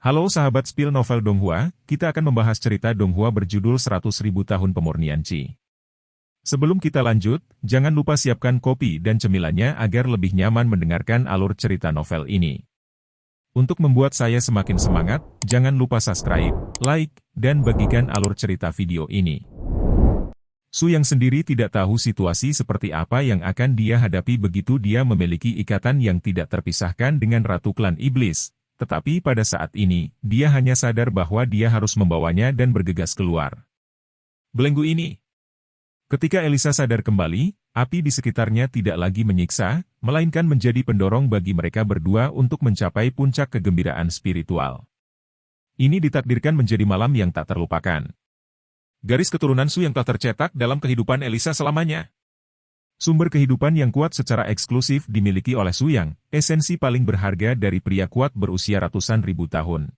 Halo sahabat spill novel Donghua, kita akan membahas cerita Donghua berjudul 100.000 tahun pemurnian Qi. Sebelum kita lanjut, jangan lupa siapkan kopi dan cemilannya agar lebih nyaman mendengarkan alur cerita novel ini. Untuk membuat saya semakin semangat, jangan lupa subscribe, like, dan bagikan alur cerita video ini. Su Yang sendiri tidak tahu situasi seperti apa yang akan dia hadapi begitu dia memiliki ikatan yang tidak terpisahkan dengan Ratu Klan Iblis. Tetapi pada saat ini, dia hanya sadar bahwa dia harus membawanya dan bergegas keluar. Belenggu ini. Ketika Elisa sadar kembali, api di sekitarnya tidak lagi menyiksa, melainkan menjadi pendorong bagi mereka berdua untuk mencapai puncak kegembiraan spiritual. Ini ditakdirkan menjadi malam yang tak terlupakan. Garis keturunan Su yang telah tercetak dalam kehidupan Elisa selamanya. Sumber kehidupan yang kuat secara eksklusif dimiliki oleh Su Yang, esensi paling berharga dari pria kuat berusia ratusan ribu tahun.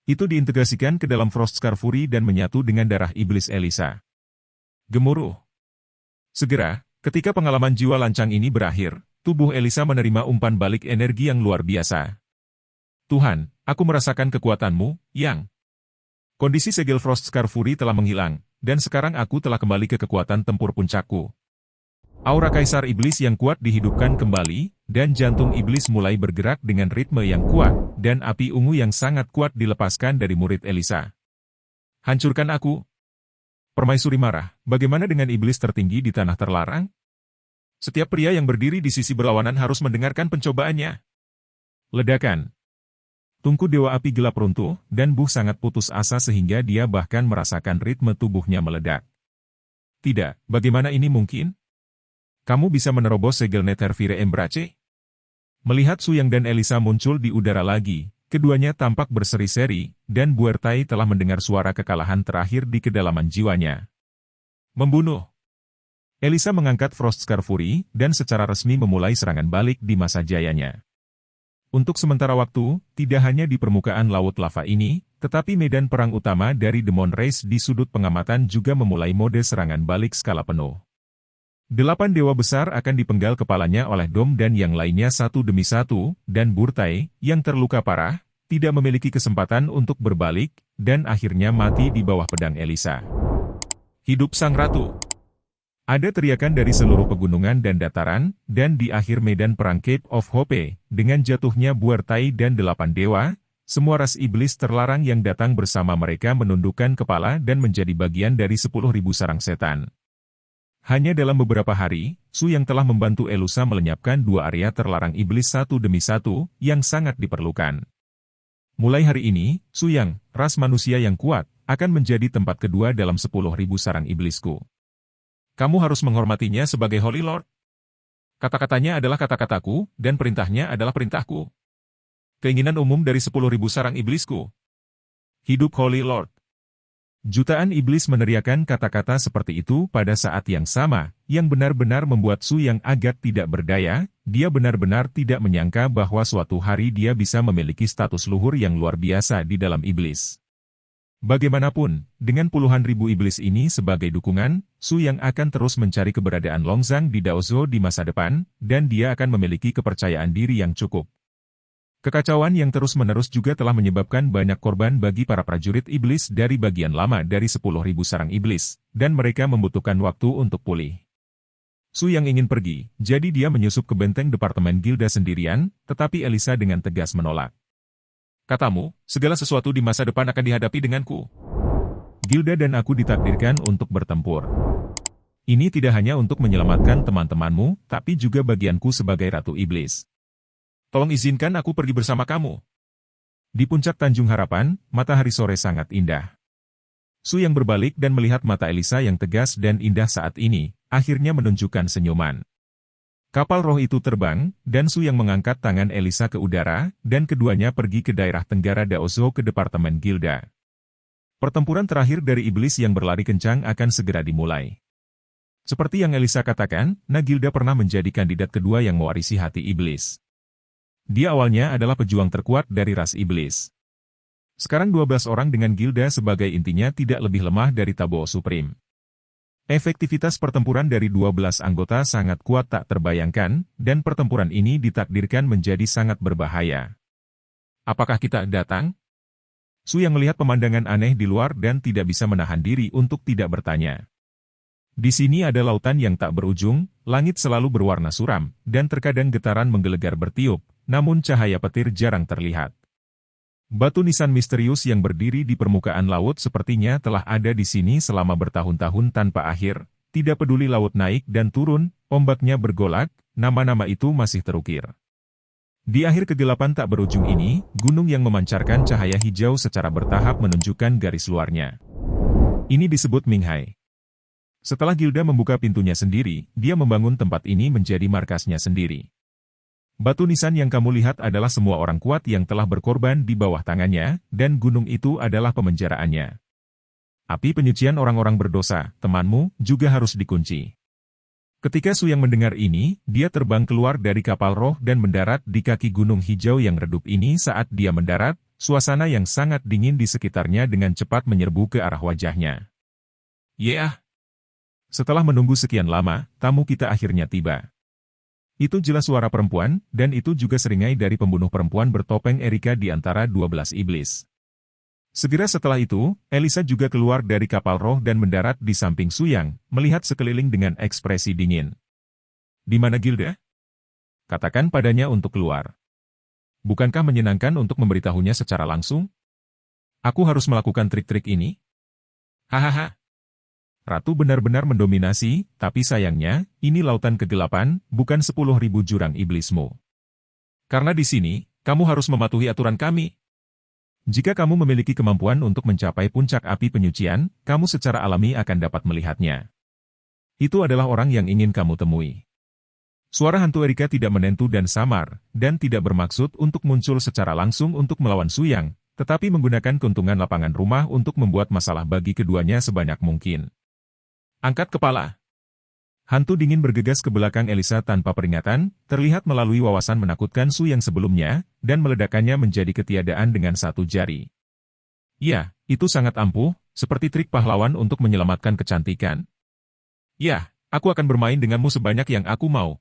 Itu diintegrasikan ke dalam Frostscar Fury dan menyatu dengan darah iblis Elisa. Gemuruh. Segera, ketika pengalaman jiwa lancang ini berakhir, tubuh Elisa menerima umpan balik energi yang luar biasa. Tuhan, aku merasakan kekuatanmu, Yang. Kondisi segel Frostscar Fury telah menghilang, dan sekarang aku telah kembali ke kekuatan tempur puncakku. Aura Kaisar Iblis yang kuat dihidupkan kembali, dan jantung Iblis mulai bergerak dengan ritme yang kuat, dan api ungu yang sangat kuat dilepaskan dari murid Elisa. Hancurkan aku. Permaisuri marah, bagaimana dengan Iblis tertinggi di tanah terlarang? Setiap pria yang berdiri di sisi berlawanan harus mendengarkan pencobaannya. Ledakan. Tungku Dewa Api gelap runtuh, dan Bu sangat putus asa sehingga dia bahkan merasakan ritme tubuhnya meledak. Tidak, bagaimana ini mungkin? Kamu bisa menerobos segel Netherfire Embrace? Melihat Su Yang dan Elisa muncul di udara lagi, keduanya tampak berseri-seri, dan Buertai telah mendengar suara kekalahan terakhir di kedalaman jiwanya. Membunuh. Elisa mengangkat Frostscar Fury, dan secara resmi memulai serangan balik di masa jayanya. Untuk sementara waktu, tidak hanya di permukaan laut lava ini, tetapi medan perang utama dari Demon Race di sudut pengamatan juga memulai mode serangan balik skala penuh. 8 dewa besar akan dipenggal kepalanya oleh Dom dan yang lainnya satu demi satu, dan Buertai, yang terluka parah, tidak memiliki kesempatan untuk berbalik, dan akhirnya mati di bawah pedang Elisa. Hidup Sang Ratu! Ada teriakan dari seluruh pegunungan dan dataran, dan di akhir medan perang Cape of Hope, dengan jatuhnya Buertai dan 8 dewa, semua ras iblis terlarang yang datang bersama mereka menundukkan kepala dan menjadi bagian dari 10.000 sarang setan. Hanya dalam beberapa hari, Su Yang telah membantu Elisa melenyapkan 2 area terlarang iblis satu demi satu, yang sangat diperlukan. Mulai hari ini, Su Yang, ras manusia yang kuat, akan menjadi tempat kedua dalam 10.000 sarang iblisku. Kamu harus menghormatinya sebagai Holy Lord. Kata-katanya adalah kata-kataku, dan perintahnya adalah perintahku. Keinginan umum dari 10.000 sarang iblisku. Hidup Holy Lord. Jutaan iblis meneriakkan kata-kata seperti itu pada saat yang sama, yang benar-benar membuat Su Yang agak tidak berdaya. Dia benar-benar tidak menyangka bahwa suatu hari dia bisa memiliki status luhur yang luar biasa di dalam iblis. Bagaimanapun, dengan puluhan ribu iblis ini sebagai dukungan, Su Yang akan terus mencari keberadaan Longzang di Daozo di masa depan, dan dia akan memiliki kepercayaan diri yang cukup. Kekacauan yang terus-menerus juga telah menyebabkan banyak korban bagi para prajurit iblis dari bagian lama dari 10.000 sarang iblis, dan mereka membutuhkan waktu untuk pulih. Su Yang ingin pergi, jadi dia menyusup ke benteng Departemen Gilda sendirian, tetapi Elisa dengan tegas menolak. Katamu, segala sesuatu di masa depan akan dihadapi denganku. Gilda dan aku ditakdirkan untuk bertempur. Ini tidak hanya untuk menyelamatkan teman-temanmu, tapi juga bagianku sebagai Ratu Iblis. Tolong izinkan aku pergi bersama kamu. Di puncak Tanjung Harapan, matahari sore sangat indah. Su Yang berbalik dan melihat mata Elisa yang tegas dan indah saat ini, akhirnya menunjukkan senyuman. Kapal roh itu terbang, dan Su Yang mengangkat tangan Elisa ke udara, dan keduanya pergi ke daerah Tenggara Daozo ke Departemen Gilda. Pertempuran terakhir dari iblis yang berlari kencang akan segera dimulai. Seperti yang Elisa katakan, Nagilda pernah menjadi kandidat kedua yang mewarisi hati iblis. Dia awalnya adalah pejuang terkuat dari ras iblis. Sekarang 12 orang dengan Gilda sebagai intinya tidak lebih lemah dari Tabo Supreme. Efektivitas pertempuran dari 12 anggota sangat kuat tak terbayangkan, dan pertempuran ini ditakdirkan menjadi sangat berbahaya. Apakah kita datang? Su Yang melihat pemandangan aneh di luar dan tidak bisa menahan diri untuk tidak bertanya. Di sini ada lautan yang tak berujung, langit selalu berwarna suram, dan terkadang getaran menggelegar bertiup, namun cahaya petir jarang terlihat. Batu nisan misterius yang berdiri di permukaan laut sepertinya telah ada di sini selama bertahun-tahun tanpa akhir, tidak peduli laut naik dan turun, ombaknya bergolak, nama-nama itu masih terukir. Di akhir kegelapan tak berujung ini, gunung yang memancarkan cahaya hijau secara bertahap menunjukkan garis luarnya. Ini disebut Minghai. Setelah Gilda membuka pintunya sendiri, dia membangun tempat ini menjadi markasnya sendiri. Batu nisan yang kamu lihat adalah semua orang kuat yang telah berkorban di bawah tangannya, dan gunung itu adalah pemenjaraannya. Api penyucian orang-orang berdosa, temanmu, juga harus dikunci. Ketika Su Yang mendengar ini, dia terbang keluar dari kapal roh dan mendarat di kaki gunung hijau yang redup ini. Saat dia mendarat, suasana yang sangat dingin di sekitarnya dengan cepat menyerbu ke arah wajahnya. "Yeah." Setelah menunggu sekian lama, tamu kita akhirnya tiba. Itu jelas suara perempuan, dan itu juga seringai dari pembunuh perempuan bertopeng Erika di antara 12 iblis. Segera setelah itu, Elisa juga keluar dari kapal roh dan mendarat di samping Su Yang, melihat sekeliling dengan ekspresi dingin. "Di mana Gilda? Katakan padanya untuk keluar. Bukankah menyenangkan untuk memberitahunya secara langsung? Aku harus melakukan trik-trik ini?" "Hahaha. Ratu benar-benar mendominasi, tapi sayangnya, ini lautan kegelapan, bukan 10.000 jurang iblismu. Karena di sini, kamu harus mematuhi aturan kami. Jika kamu memiliki kemampuan untuk mencapai puncak api penyucian, kamu secara alami akan dapat melihatnya. Itu adalah orang yang ingin kamu temui." Suara hantu Erika tidak menentu dan samar, dan tidak bermaksud untuk muncul secara langsung untuk melawan Su Yang, tetapi menggunakan keuntungan lapangan rumah untuk membuat masalah bagi keduanya sebanyak mungkin. "Angkat kepala." Hantu dingin bergegas ke belakang Elisa tanpa peringatan, terlihat melalui wawasan menakutkan Su Yang sebelumnya, dan meledakannya menjadi ketiadaan dengan satu jari. "Ya, itu sangat ampuh, seperti trik pahlawan untuk menyelamatkan kecantikan. Ya, aku akan bermain denganmu sebanyak yang aku mau."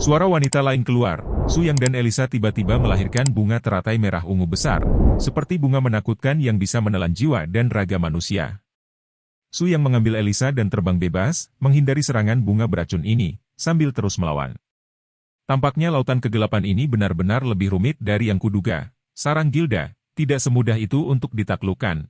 Suara wanita lain keluar. Su Yang dan Elisa tiba-tiba melahirkan bunga teratai merah ungu besar, seperti bunga menakutkan yang bisa menelan jiwa dan raga manusia. Su Yang mengambil Elisa dan terbang bebas, menghindari serangan bunga beracun ini, sambil terus melawan. "Tampaknya lautan kegelapan ini benar-benar lebih rumit dari yang kuduga," sarang Gilda, "tidak semudah itu untuk ditaklukkan."